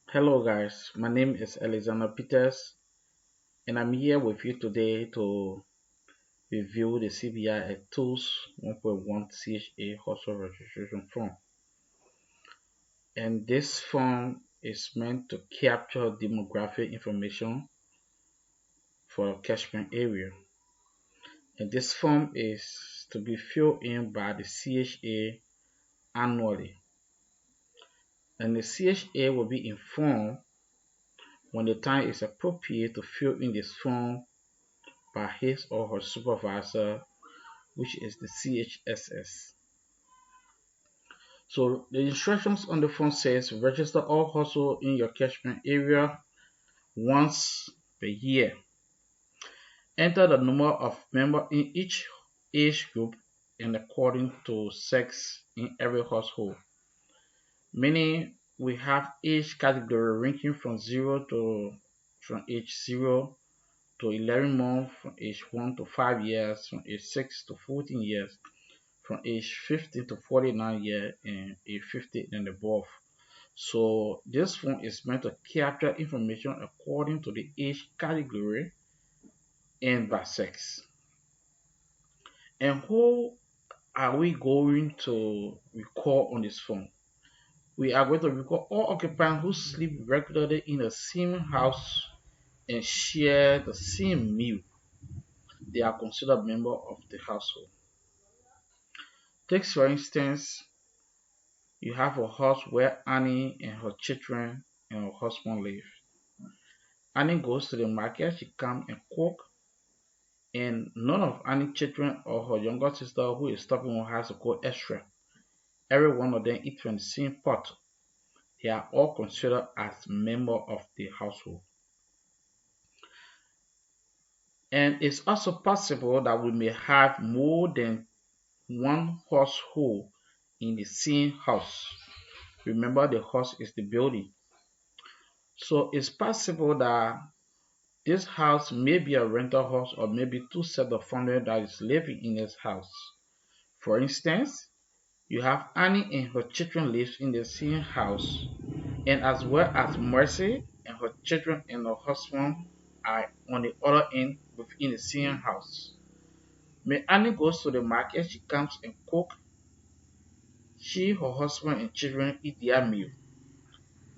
Hello guys, my name is Alexander Peters and I'm here with you today to review the CBIS Tools 1.1 CHA household registration form. And this form is meant to capture demographic information for a catchment area. And this form is to be filled in by the CHA annually. And the CHA will be informed when the time is appropriate to fill in this form by his or her supervisor, which is the CHSS. So the instructions on the form says register all households in your catchment area once per year. Enter the number of members in each age group and according to sex in every household. Meaning we have age category ranging from age 0 to 11 months, from age 1 to 5 years, from age 6 to 14 years, from age 50 to 49 years, and age 50 and above. So this form is meant to capture information according to the age category and by sex. And who are we going to record on this form? We are going to record all occupants who sleep regularly in the same house and share the same meal. They are considered members of the household. Take for instance, you have a house where Annie and her children and her husband live. Annie goes to the market, she comes and cook, and none of Annie's children or her younger sister who is stopping home has to cook extra. Every one of them eat from the same pot. They are all considered as members of the household. And it's also possible that we may have more than one household in the same house. Remember, the house is the building. So it's possible that this house may be a rental house or maybe two sets of family that is living in this house. For instance, you have Annie and her children live in the same house, and as well as Mercy and her children and her husband are on the other end within the same house. When Annie goes to the market, she comes and cook. She, her husband, and children eat their meal.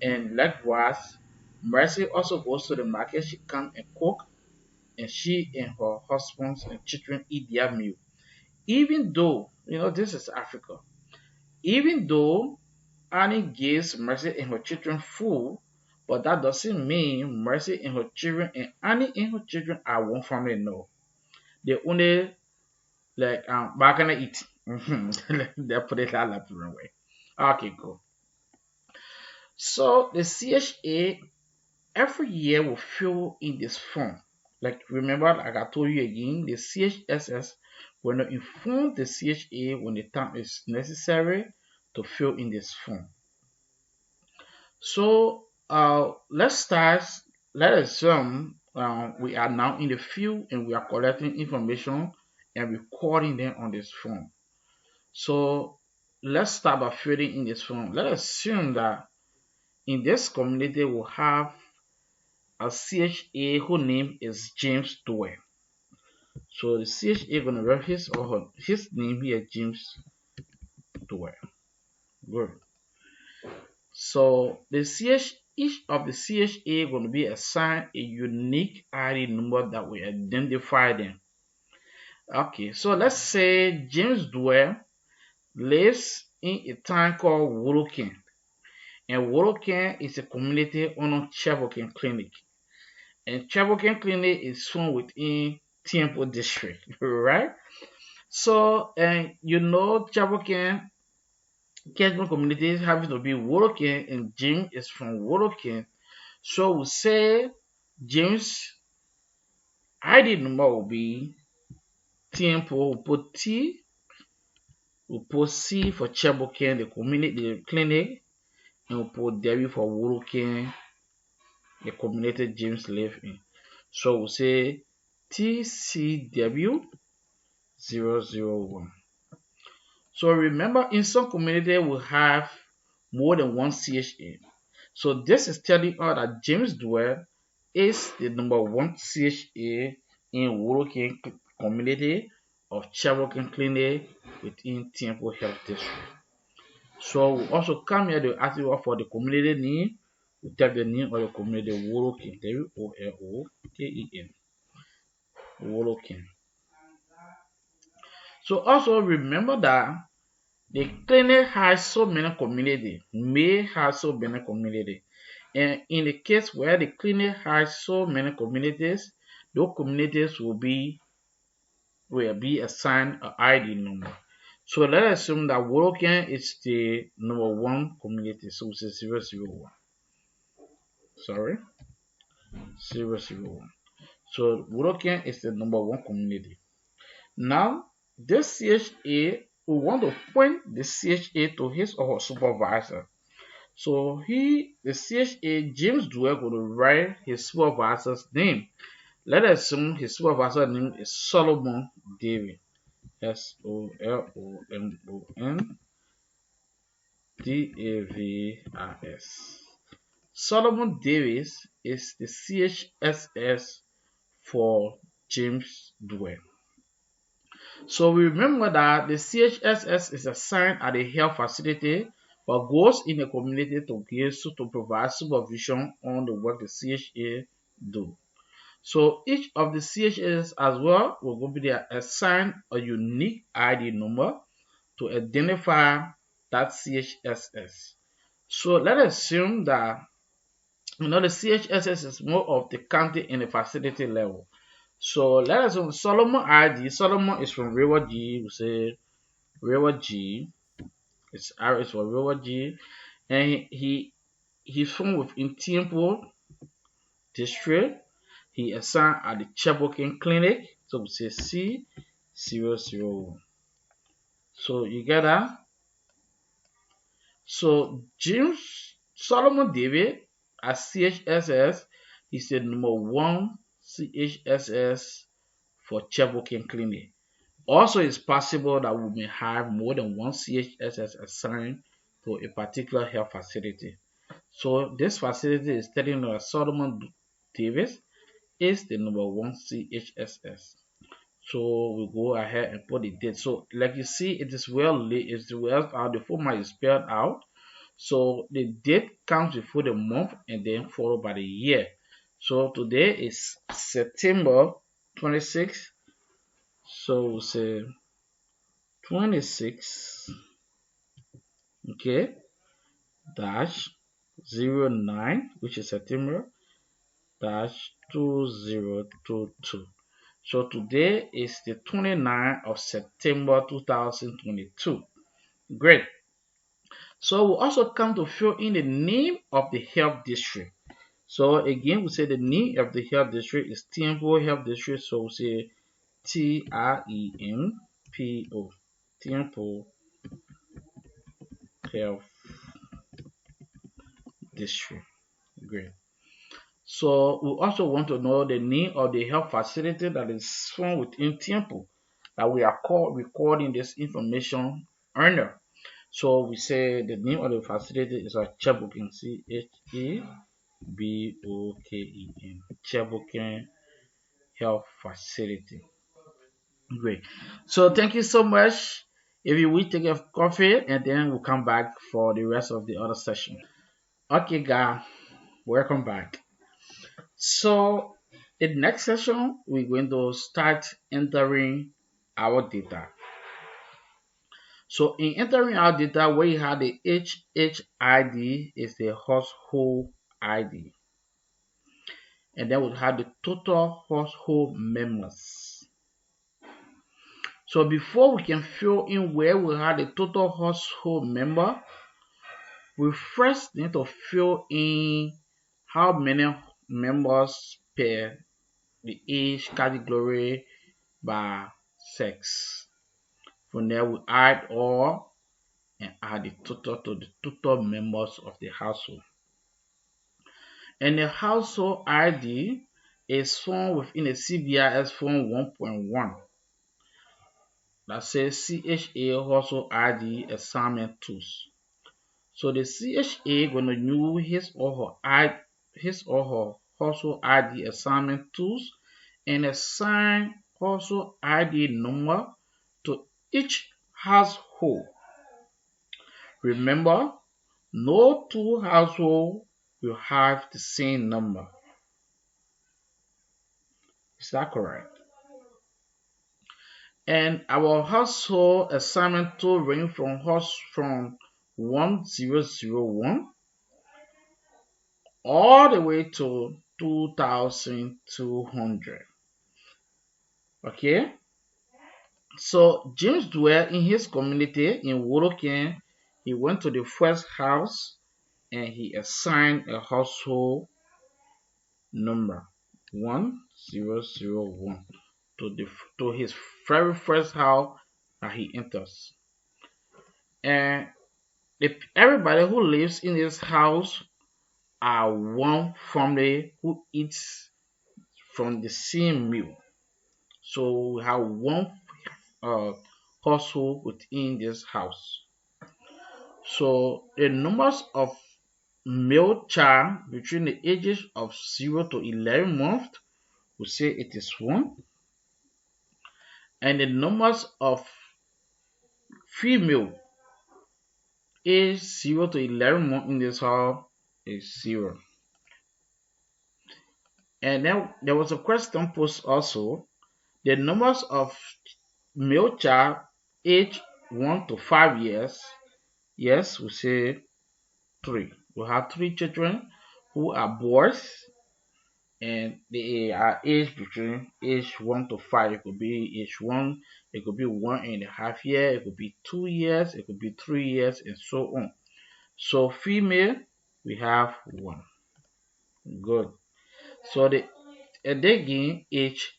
And likewise, Mercy also goes to the market, she comes and cook, and she and her husbands and children eat their meal. Even though, this is Africa, even though Annie gives Mercy and her children food, but that doesn't mean Mercy and her children and Annie and her children are one family. No, they only like back gonna eat. They put it that different way. Okay, cool. So the CHA every year will fill in this form. Like remember, like I told you again, the CHSS will not inform the CHA when the time is necessary to fill in this form. So let's start. Let's assume we are now in the field and we are collecting information and recording them on this form. So let's start by filling in this form. Let's assume that in this community we have a CHA whose name is James Doyle. So the CHA gonna write his name here, James Doyle. Good. So each of the CHA going to be assigned a unique ID number that will identify them. Okay, so let's say James Doyle lives in a town called Woloken. And Woloken is a community owned Cheboken Clinic. And Cheboken Clinic is found within Temple District, right? So, and Cheboken catchment community having to be Woloken, and James is from Woloken. So we say James ID number will be Temple, we put T, we put C for Cheboken, the community, the clinic, and we put W for Woloken, the community James live in. So we say TCW 001. So remember, in some community we have more than one CHA. So this is telling us that James Dwell is the number one CHA in Worokin community of Chabokin Clinic within Temple Health District. So we also come here to ask you for the community name. We type the name of the community Worokin, Woloken, Worokin. So also remember that the clinic has so many community, may have so many community. And in the case where the clinic has so many communities, those communities will be assigned an ID number. So let's assume that Worokin is the number one community. So it's 001. Sorry, 001. So Worokin is the number one community. Now, this CHA, we want to point the CHA to his or her supervisor. So the CHA, James Dwell, going to write his supervisor's name. Let us assume his supervisor name is Solomon David. SOLOMONDAVIS. Solomon Davis is the CHSS for James Dwell. So we remember that the CHSS is assigned at a health facility but goes in the community to provide supervision on the work the CHA do. So each of the CHS as well will be assigned a unique ID number to identify that CHSS. So let's assume that the CHSS is more of the county in the facility level. So let us assume Solomon ID. Solomon is from River G. We say River G. It's R is for River G, and he's from within Temple District. He assigned at the Chabokin Clinic. So we say C001. So you get that? So James Solomon David at CHSS is the number one CHSS for Chabokin Clinic. Also, it's possible that we may have more than one CHSS assigned to a particular health facility. So this facility is telling us Solomon Davis is the number one CHSS. So we go ahead and put the date. So like you see, it is the format is spelled out. So the date comes before the month and then followed by the year. So today is September 26th. So we'll say 26, okay, dash 09, which is September, dash 2022. So today is the 29th of September 2022. Great. So we also come to fill in the name of the health district. So again, we say the name of the health district is Temple Health District. So we say TREMPO, Temple Health District. Great. So we also want to know the name of the health facility that is found within Temple that we are recording this information under. So we say the name of the facility is a Chabokin, CHEBOKEN, Chabokin Health Facility. Great. So thank you so much. If you will take a coffee and then we'll come back for the rest of the other session. Okay, guys, welcome back. So in the next session, we're going to start entering our data. So in entering our data, where you have the HHID is the household ID. And then we'll have the total household members. So before we can fill in where we have the total household member, we first need to fill in how many members per the age category by sex. From there we add all and add the total to the total members of the household. And the household ID is found within the CBIS Form 1.1 that says CHA household ID assignment tools. So the CHA gonna use his or her household ID assignment tools and assign household ID number to each household. Remember, no two households will have the same number. Is that correct? And our household assignment tool range from 1001 all the way to 2200. Okay? So James Dwell in his community in Wodokan, he went to the first house and he assigned a household number 1001 to his very first house that he enters. And everybody who lives in this house are one family who eats from the same meal. So we have one household within this house. So the numbers of male child between the ages of 0 to 11 months, we say it is 1. And the numbers of female age 0 to 11 months in this house is 0. And then there was a question posed also. The numbers of male child age 1 to 5 years, yes, we say 3. We have 3 children who are boys and they are aged between age 1 to 5. It could be age 1, it could be 1.5 years, it could be 2 years, it could be 3 years, and so on. So female, we have 1. Good. So and again, age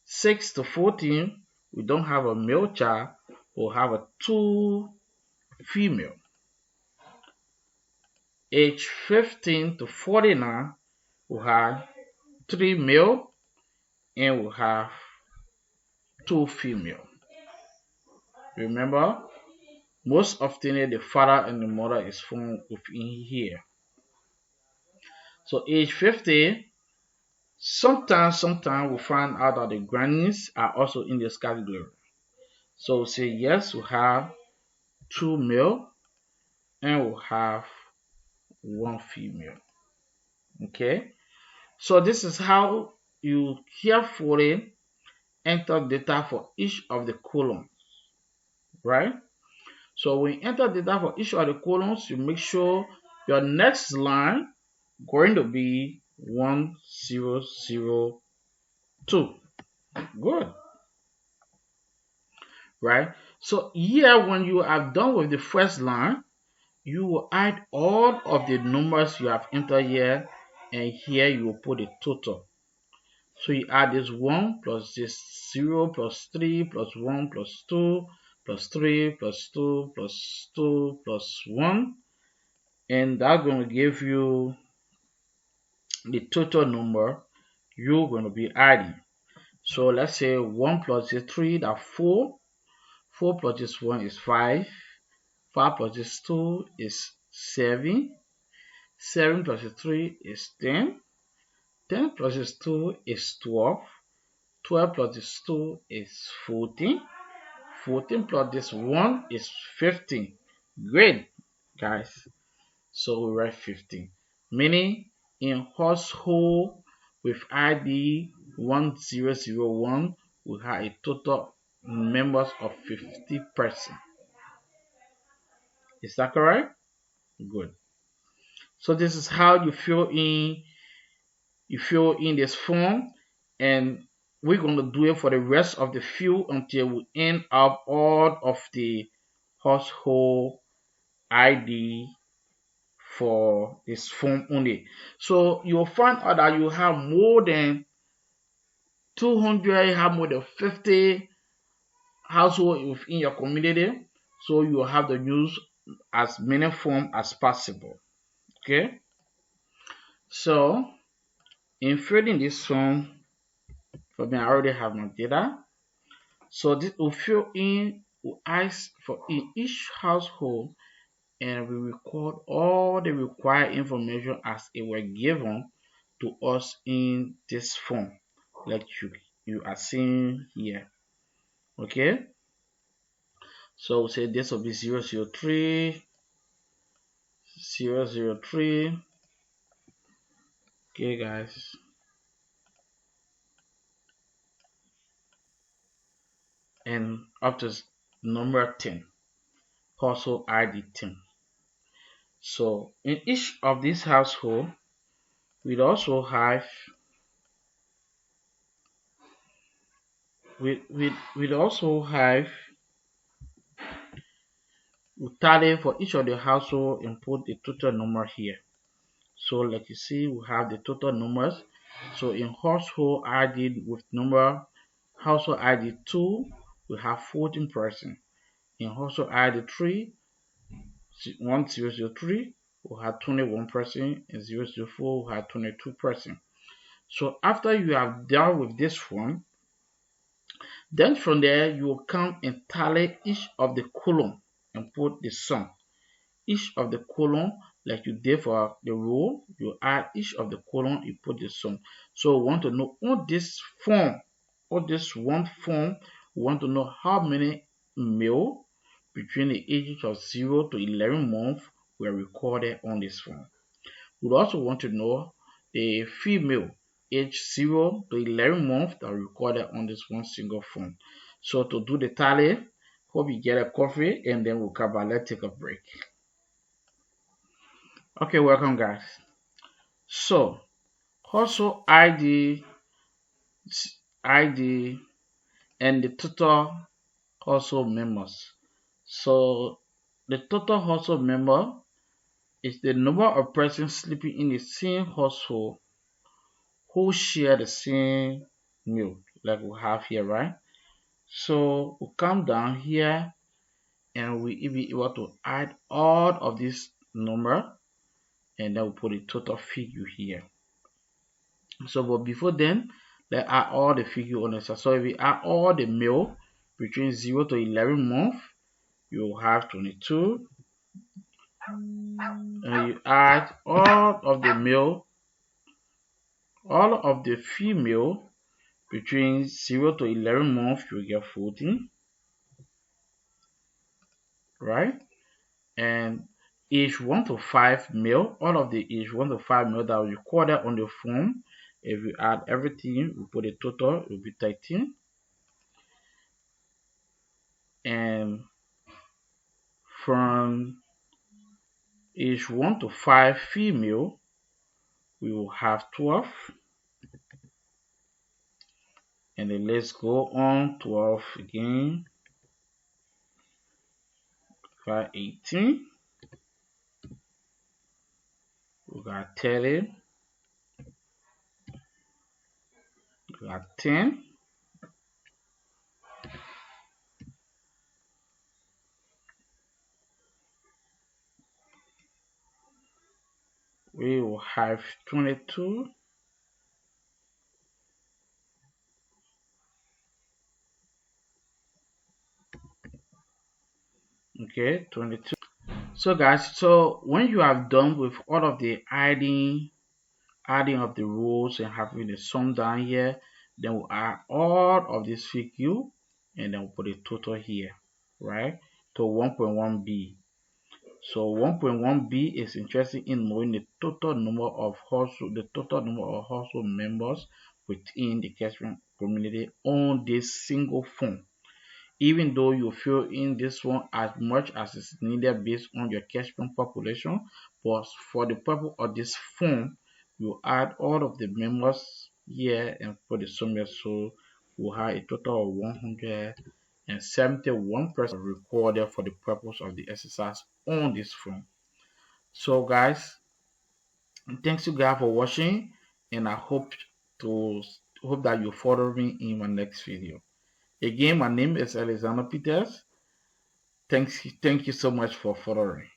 6 to 14, we don't have a male child, we'll have a 2 female. Age 15 to 49, we'll have 3 male and we'll have 2 female. Remember, most often the father and the mother is found within here. So age 50, sometimes we find out that the grannies are also in this category. So we say yes, we have 2 male and we have 1 female. Okay, so this is how you carefully enter data for each of the columns, right? So when you enter data for each of the columns, you make sure your next line going to be 1002. Good, right? So here, when you are done with the first line, you will add all of the numbers you have entered here, and here you will put the total. So you add this 1 plus this 0 plus 3 plus 1 plus 2 plus 3 plus 2 plus 2 plus 1, and that's going to give you the total number you're going to be adding. So let's say 1 plus this 3, that's 4. 4 plus this 1 is 5. 5 plus this 2 is 7. 7 plus this 3 is 10. 10 plus this 2 is 12. 12 plus this 2 is 14. 14 plus this 1 is 15. Great, guys. So we write 15. Meaning in household with ID 1001, we have a total members of 50%. Is that correct? Good. So this is how you fill in this form, and we're going to do it for the rest of the field until we end up all of the household ID for this form only. So you'll find out that you have more than 200, you have more than 50 households within your community. So you have to use as many forms as possible. Okay. So in filling this form, for me, I already have my data. So this will fill in, will ask for in each household and we record all the required information as it were given to us in this form, like you are seeing here. Okay, so we'll say this will be 003 003. Okay, guys, and up to number 10, household ID 10. So in each of these household, we'd also have we'd also have we tally for each of the household and put the total number here. So like you see, we have the total numbers. So in household ID with number household ID 2, we have 14 person. In household ID 3, 1003, we have 21 person. In 004, we have 22 person. So after you have dealt with this one, then from there you will come and tally each of the column and put the sum. Each of the column, like you did for the row, you add each of the column, you put the sum. So we want to know on this form, on this one form, we want to know how many male between the ages of 0 to 11 months were recorded on this form. We also want to know the female age 0 to 11 months that are recorded on this one single form. So to do the tally, hope you get a coffee and then we'll come back. Let's take a break. Okay, welcome guys. So also ID and the total household members. So the total household member is the number of persons living in the same household who share the same meal, like we have here, right? So we come down here and we be able to add all of this number and then we put the total figure here. So but before then, let's add all the figure on the side. So if we add all the male between 0 to 11 months, you will have 22. And you add all of the male, all of the female between 0 to 11 months, you will get 14. Right? And age 1 to 5 male, all of the age 1 to 5 male that was recorded on the form, if you add everything, we put a total, it will be 13. And from age 1 to 5 female, we will have 12. And then let's go on 12 again. 5, 18. We got 30. We got 10. We will have 22. Okay, 22. So guys, so when you have done with all of the adding of the rows and having the sum down here, then we'll add all of this figure and then we'll put a total here, right? To 1.1b. So 1.1b is interested in knowing the total number of household members within the catchment community on this single form. Even though you fill in this one as much as is needed based on your catchment population, but for the purpose of this form, you add all of the members here and put the sum here, so we'll have a total of 171 persons recorded for the purpose of the exercise on this form. So guys, thanks you guys for watching, and I hope that you follow me in my next video. Again, my name is Alexander Peters. Thank you so much for following.